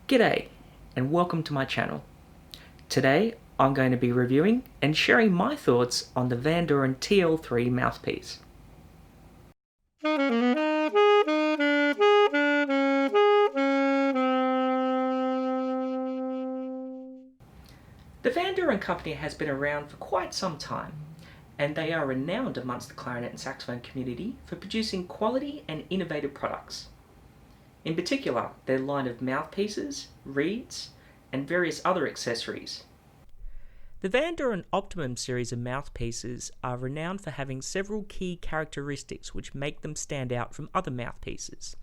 G'day and welcome to my channel. Today I'm going to be reviewing and sharing my thoughts on the Vandoren TL3 mouthpiece. The Vandoren company has been around for quite some time, and they are renowned amongst the clarinet and saxophone community for producing quality and innovative products. In particular, their line of mouthpieces, reeds, and various other accessories. The Vandoren Optimum series of mouthpieces are renowned for having several key characteristics which make them stand out from other mouthpieces.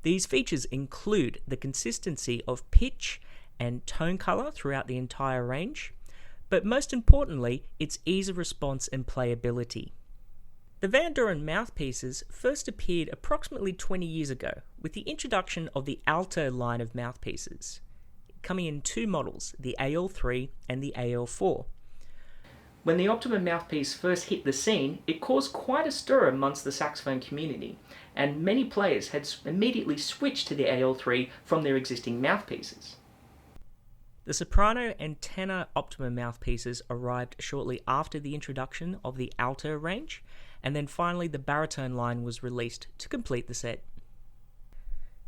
These features include the consistency of pitch and tone color throughout the entire range, but most importantly, its ease of response and playability. The Vandoren mouthpieces first appeared approximately 20 years ago with the introduction of the alto line of mouthpieces, coming in two models, the AL3 and the AL4. When the Optimum mouthpiece first hit the scene, it caused quite a stir amongst the saxophone community, and many players had immediately switched to the AL3 from their existing mouthpieces. The soprano and tenor Optimum mouthpieces arrived shortly after the introduction of the alto range, and then finally the baritone line was released to complete the set.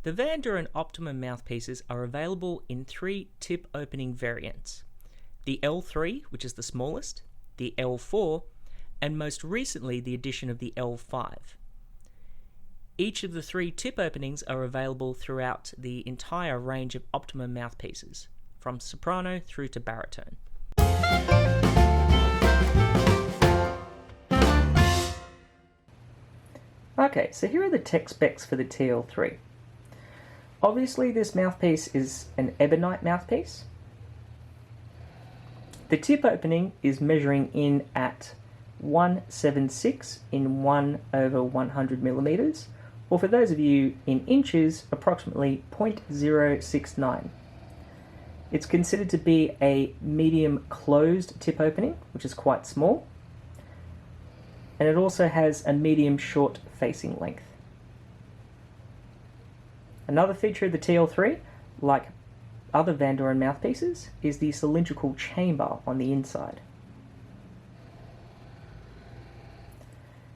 The Vandoren Optimum mouthpieces are available in three tip opening variants: the L3, which is the smallest, the L4, and most recently the addition of the L5. Each of the three tip openings are available throughout the entire range of Optimum mouthpieces, from soprano through to baritone. Okay, so here are the tech specs for the TL3. Obviously this mouthpiece is an ebonite mouthpiece. The tip opening is measuring in at 176 in 1/100 millimeters, or for those of you in inches, approximately 0.069. It's considered to be a medium closed tip opening, which is quite small, and it also has a medium short facing length. Another feature of the TL3, like other Vandoren mouthpieces, is the cylindrical chamber on the inside.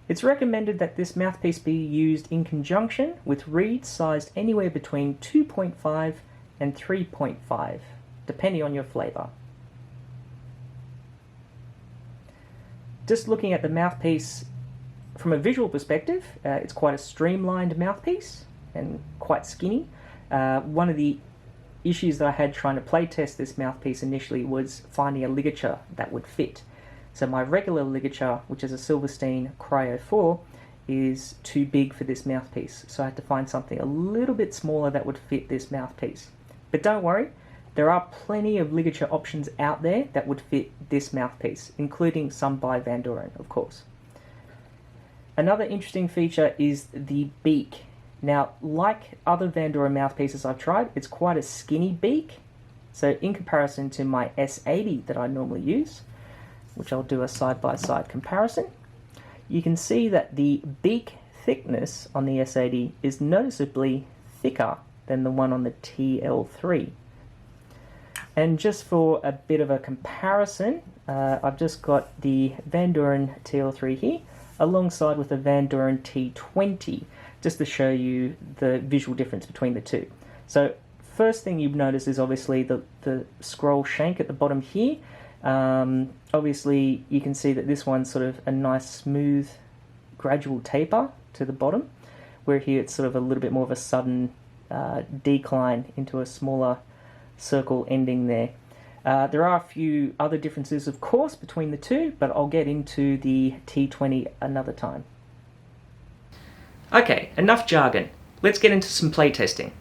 It's recommended that this mouthpiece be used in conjunction with reeds sized anywhere between 2.5 and 3.5, depending on your flavor. Just looking at the mouthpiece from a visual perspective, it's quite a streamlined mouthpiece and quite skinny. One of the issues that I had trying to play test this mouthpiece initially was finding a ligature that would fit. So my regular ligature, which is a Silverstein Cryo 4, is too big for this mouthpiece. So I had to find something a little bit smaller that would fit this mouthpiece. But don't worry, there are plenty of ligature options out there that would fit this mouthpiece, including some by Vandoren, of course. Another interesting feature is the beak. Now, like other Vandoren mouthpieces I've tried, it's quite a skinny beak. So in comparison to my S80 that I normally use, which I'll do a side-by-side comparison, you can see that the beak thickness on the S80 is noticeably thicker than the one on the TL3. And just for a bit of a comparison, I've just got the Vandoren TL3 here, alongside with the Vandoren T20, just to show you the visual difference between the two. So first thing you'd notice is obviously the scroll shank at the bottom here. Obviously you can see that this one's sort of a nice smooth gradual taper to the bottom, where here it's sort of a little bit more of a sudden decline into a smaller circle ending there. There are a few other differences, of course, between the two, but I'll get into the T20 another time. Okay, enough jargon. Let's get into some playtesting.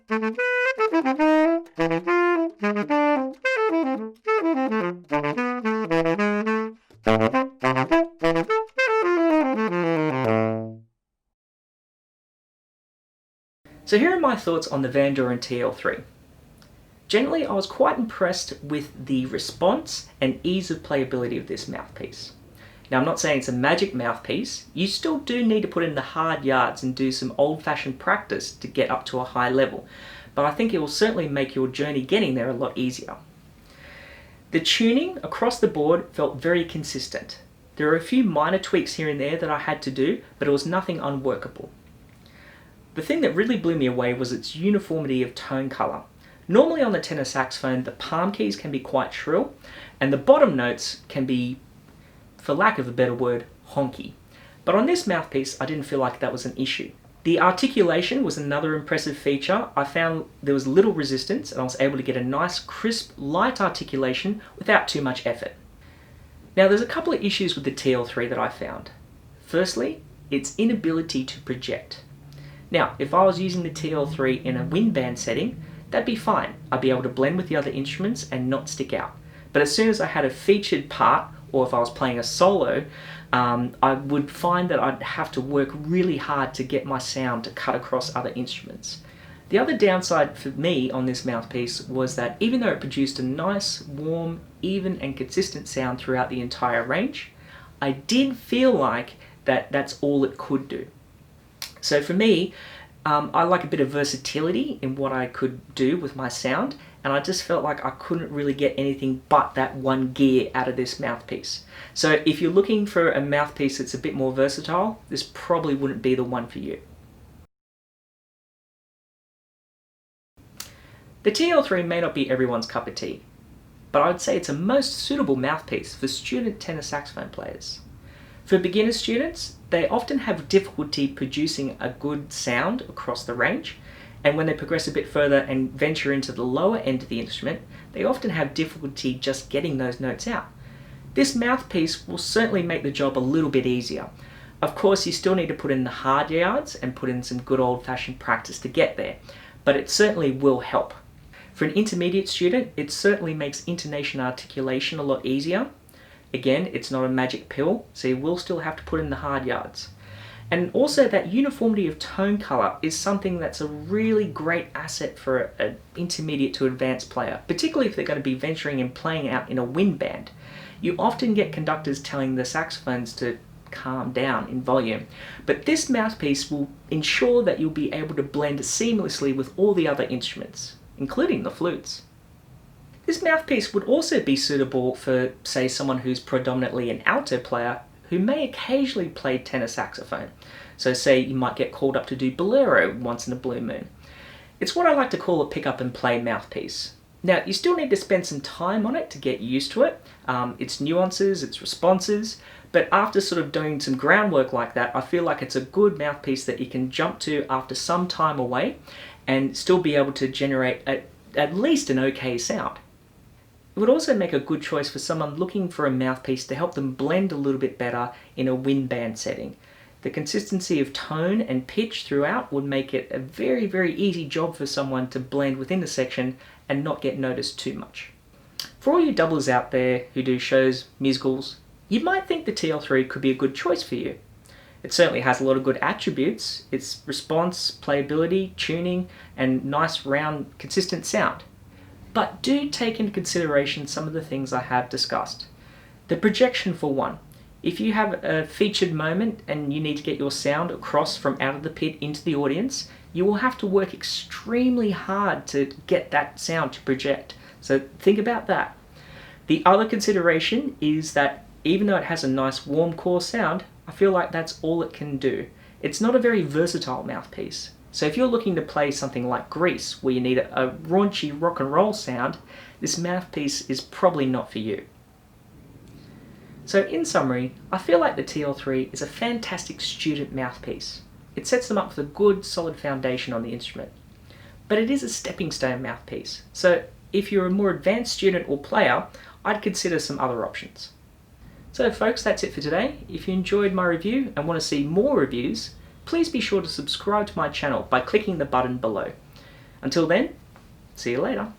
So here are my thoughts on the Vandoren TL3. Generally, I was quite impressed with the response and ease of playability of this mouthpiece. Now, I'm not saying it's a magic mouthpiece. You still do need to put in the hard yards and do some old-fashioned practice to get up to a high level, but I think it will certainly make your journey getting there a lot easier. The tuning across the board felt very consistent. There are a few minor tweaks here and there that I had to do, but it was nothing unworkable. The thing that really blew me away was its uniformity of tone color. Normally on the tenor saxophone, the palm keys can be quite shrill, and the bottom notes can be, for lack of a better word, honky. But on this mouthpiece, I didn't feel like that was an issue. The articulation was another impressive feature. I found there was little resistance, and I was able to get a nice, crisp, light articulation without too much effort. Now, there's a couple of issues with the TL3 that I found. Firstly, its inability to project. Now, if I was using the TL3 in a wind band setting, that'd be fine. I'd be able to blend with the other instruments and not stick out. But as soon as I had a featured part, or if I was playing a solo, I would find that I'd have to work really hard to get my sound to cut across other instruments. The other downside for me on this mouthpiece was that even though it produced a nice, warm, even and consistent sound throughout the entire range, I did feel like that's all it could do. So for me, I like a bit of versatility in what I could do with my sound, and I just felt like I couldn't really get anything but that one gear out of this mouthpiece. So if you're looking for a mouthpiece that's a bit more versatile, this probably wouldn't be the one for you. The TL3 may not be everyone's cup of tea, but I would say it's a most suitable mouthpiece for student tenor saxophone players. For beginner students, they often have difficulty producing a good sound across the range, and when they progress a bit further and venture into the lower end of the instrument, they often have difficulty just getting those notes out. This mouthpiece will certainly make the job a little bit easier. Of course, you still need to put in the hard yards and put in some good old-fashioned practice to get there, but it certainly will help. For an intermediate student, it certainly makes intonation articulation a lot easier. Again, it's not a magic pill, so you will still have to put in the hard yards. And also that uniformity of tone color is something that's a really great asset for an intermediate to advanced player, particularly if they're going to be venturing and playing out in a wind band. You often get conductors telling the saxophones to calm down in volume, but this mouthpiece will ensure that you'll be able to blend seamlessly with all the other instruments, including the flutes. This mouthpiece would also be suitable for, say, someone who's predominantly an alto player who may occasionally play tenor saxophone. So say you might get called up to do bolero once in a blue moon. It's what I like to call a pick up and play mouthpiece. Now, you still need to spend some time on it to get used to it, its nuances, its responses, but after sort of doing some groundwork like that, I feel like it's a good mouthpiece that you can jump to after some time away and still be able to generate at least an okay sound. It would also make a good choice for someone looking for a mouthpiece to help them blend a little bit better in a wind band setting. The consistency of tone and pitch throughout would make it a very, very easy job for someone to blend within the section and not get noticed too much. For all you doublers out there who do shows, musicals, you might think the TL3 could be a good choice for you. It certainly has a lot of good attributes, its response, playability, tuning, and nice round, consistent sound. But do take into consideration some of the things I have discussed. The projection for one. If you have a featured moment and you need to get your sound across from out of the pit into the audience, you will have to work extremely hard to get that sound to project. So think about that. The other consideration is that even though it has a nice warm core sound, I feel like that's all it can do. It's not a very versatile mouthpiece. So if you're looking to play something like Grease, where you need a raunchy rock and roll sound, this mouthpiece is probably not for you. So in summary, I feel like the TL3 is a fantastic student mouthpiece. It sets them up with a good, solid foundation on the instrument. But it is a stepping stone mouthpiece, so if you're a more advanced student or player, I'd consider some other options. So folks, that's it for today. If you enjoyed my review and want to see more reviews, please be sure to subscribe to my channel by clicking the button below. Until then, see you later.